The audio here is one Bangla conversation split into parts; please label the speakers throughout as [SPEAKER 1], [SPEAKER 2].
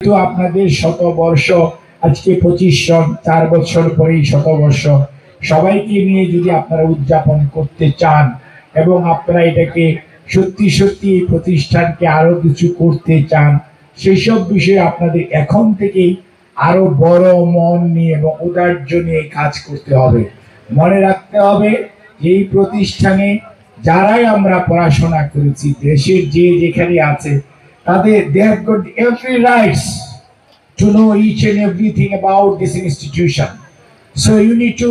[SPEAKER 1] তো আপনাদের শতবর্ষ আজকে 25 জন 4 বছর পরেই শতবর্ষ সবাইকে নিয়ে যদি আপনারা উদযাপন করতে চান এবং আপনারা এটাকে সত্যি সত্যি এই প্রতিষ্ঠানকে আরো কিছু করতে চান সেই সব বিষয়ে আপনাদের এখন থেকেই আরো বড় মন নিয়ে এবং উদার্য নিয়ে কাজ করতে হবে। মনে রাখতে হবে এই প্রতিষ্ঠানে যারাই আমরা পড়াশোনা করেছি দেশের যে যেখানে আছে they have got every rights to know each and everything about this institution. So you need to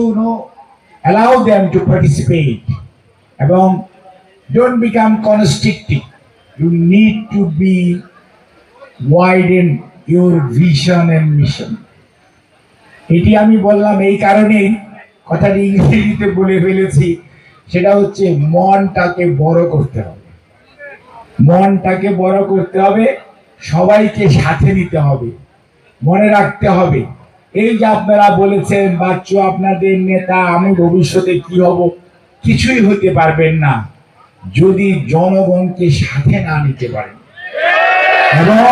[SPEAKER 1] allow them to participate. এবং don't become constricted. You need to be widen your vision and mission. এটি আমি বললাম এই কারণেই কথাটি ইংরেজিতে বলে ফেলেছি, সেটা হচ্ছে মনটাকে বড় করতে হবে। মনটাকে বড় করতে হবে, সবাইকে সাথে নিতে হবে। মনে রাখতে হবে এই যে আপনারা বলেছেন বাচ্চু আপনাদের নেতা, আমি ভবিষ্যতে কি হব, কিছুই হতে পারবেন না যদি জনগণকে সাথে না নিতে পারেন। এবং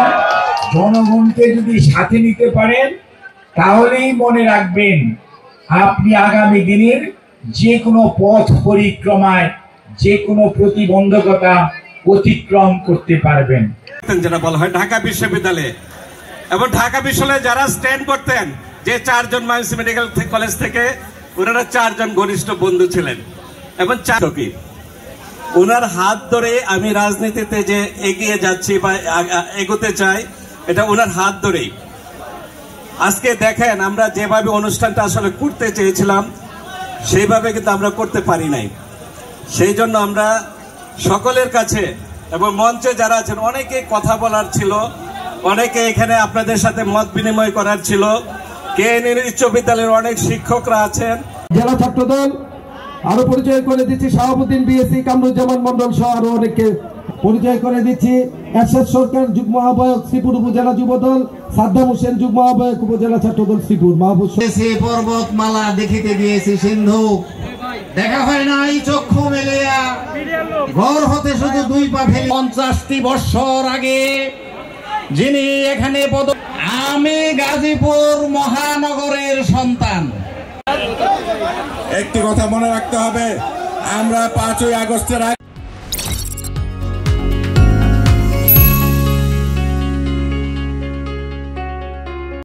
[SPEAKER 1] জনগণকে যদি সাথে নিতে পারেন তাহলেই মনে রাখবেন আপনি আগামী দিনের যে কোনো পথ পরিক্রমায় যে কোনো প্রতিবন্ধকতা অতিক্রম করতে পারবেন।
[SPEAKER 2] যেটা বলা হয় ঢাকা বিশ্ববিদ্যালয়ে এবং ঢাকা বিশ্ববিদ্যালয়ে যারা স্ট্যান্ড করতেন যে 4 জন ময়মনসিংহ মেডিকেল কলেজ থেকে ওনারা 4 জন ঘনিষ্ঠ বন্ধু ছিলেন এবং ওনার হাত ধরে আমি রাজনীতিতে যে এগিয়ে যাচ্ছি বা এগোতে চাই এটা ওনার হাত ধরেই। আজকে দেখেন আমরা যেভাবে অনুষ্ঠানটা আসলে করতে চেয়েছিলাম সেইভাবে কিন্তু আমরা করতে পারি নাই। সেই জন্য আমরা সকলের কাছে এবং মঞ্চে যারা আছেন অনেকে কথা বলার ছিল, অনেকে এখানে আপনাদের সাথে মত বিনিময় করার ছিল। কেএনইউ উচ্চ বিদ্যালয়ের অনেক শিক্ষকরা আছেন।
[SPEAKER 3] জেলা ছাত্রদল আরো পরিচয় করে দিচ্ছি, শাহাবুদ্দিন বিএসসি কামরুজ্জামান মন্ডল সহ আরো অনেককে পরিচয় করে দিচ্ছি। এরশাদ সরকার যুগ্ম আহ্বায়ক শ্রীপুর উপজেলা যুবদল, সাদ্দাম হোসেন যুগ্ম আহ্বায়ক উপজেলা ছাত্রদল শ্রীপুর। মাহবুব
[SPEAKER 4] পর্বতমালা দেখিতে গিয়েছি সিন্ধু, দেখা হয় নাই চক্ষু মেলিয়া, ঘর হতে শুধু 2 পা ফেলে। 50টি বছর আগে যিনি এখানে আমি গাজীপুর মহানগরের সন্তান।
[SPEAKER 5] একটি কথা মনে রাখতে হবে, আমরা 5ই আগস্টের